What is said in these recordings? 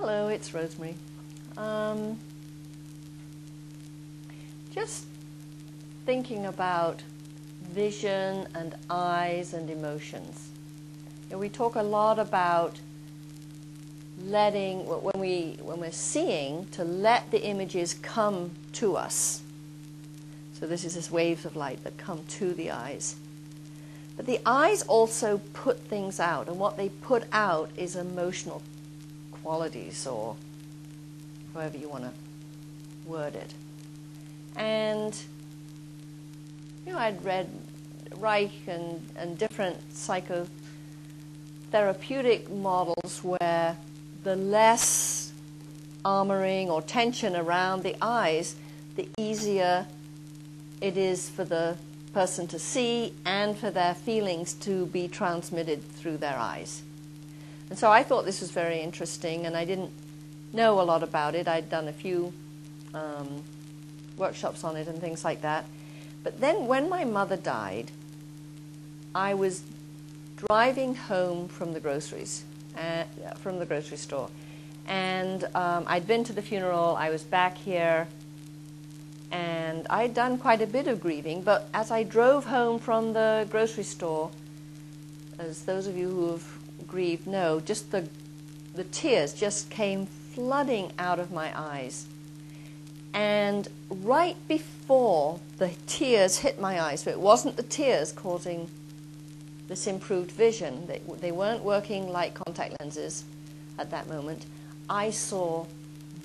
Hello, it's Rosemary. Just thinking about vision and eyes and emotions. You know, we talk a lot about letting, when we're seeing, to let the images come to us. So this is this waves of light that come to the eyes. But the eyes also put things out, and what they put out is emotional qualities, or however you want to word it. And you know, I'd read Reich and different psychotherapeutic models where the less armoring or tension around the eyes, the easier it is for the person to see and for their feelings to be transmitted through their eyes. And so I thought this was very interesting, and I didn't know a lot about it. I'd done a few workshops on it and things like that. But then when my mother died, I was driving home from the grocery store. And I'd been to the funeral, I was back here, and I'd done quite a bit of grieving. But as I drove home from the grocery store, as those of you who have grieved know, just the tears just came flooding out of my eyes. And right before the tears hit my eyes, so it wasn't the tears causing this improved vision, they weren't working like contact lenses at that moment, I saw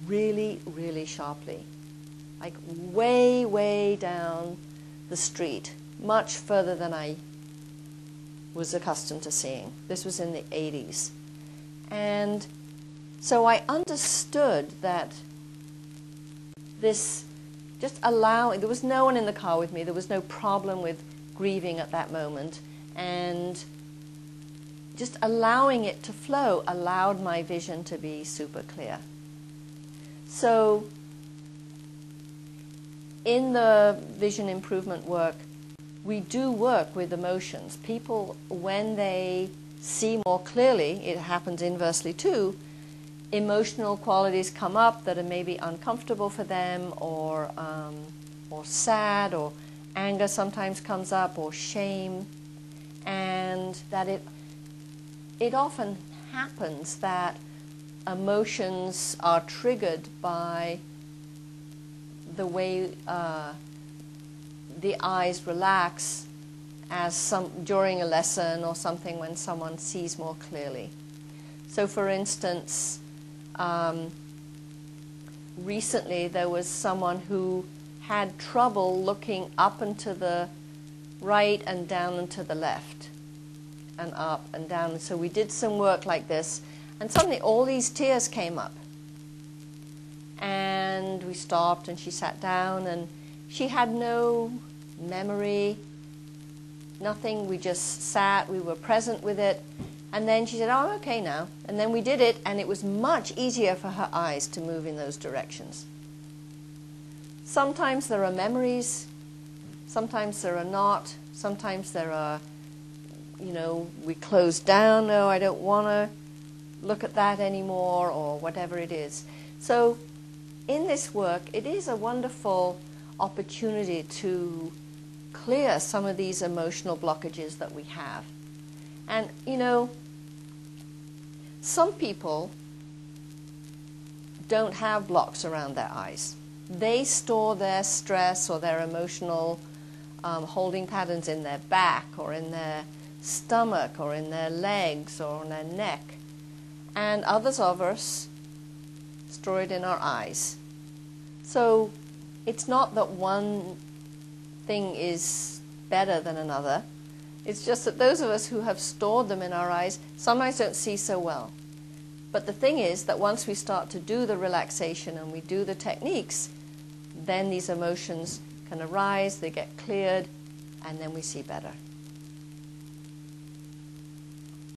really, really sharply, like way, way down the street, much further than I was accustomed to seeing. This was in the 80s. And so I understood that this just allowing, there was no one in the car with me, there was no problem with grieving at that moment, and just allowing it to flow allowed my vision to be super clear. So in the vision improvement work, we do work with emotions. People, when they see more clearly, it happens inversely too, emotional qualities come up that are maybe uncomfortable for them, or sad, or anger sometimes comes up, or shame, and that it often happens that emotions are triggered by the way the eyes relax during a lesson or something, when someone sees more clearly. So for instance, recently there was someone who had trouble looking up and to the right and down and to the left and up and down. And so we did some work like this, and suddenly all these tears came up. And we stopped, and she sat down, and she had no memory, nothing. We just sat, we were present with it. And then she said, "Oh, I'm okay now." And then we did it, and it was much easier for her eyes to move in those directions. Sometimes there are memories, sometimes there are not, sometimes there are, you know, we close down, "No, I don't want to look at that anymore," or whatever it is. So in this work, it is a wonderful opportunity to clear some of these emotional blockages that we have. And, you know, some people don't have blocks around their eyes. They store their stress or their emotional holding patterns in their back, or in their stomach, or in their legs, or in their neck. And others of us store it in our eyes. So it's not that one thing is better than another. It's just that those of us who have stored them in our eyes sometimes don't see so well. But the thing is that once we start to do the relaxation and we do the techniques, then these emotions can arise, they get cleared, and then we see better.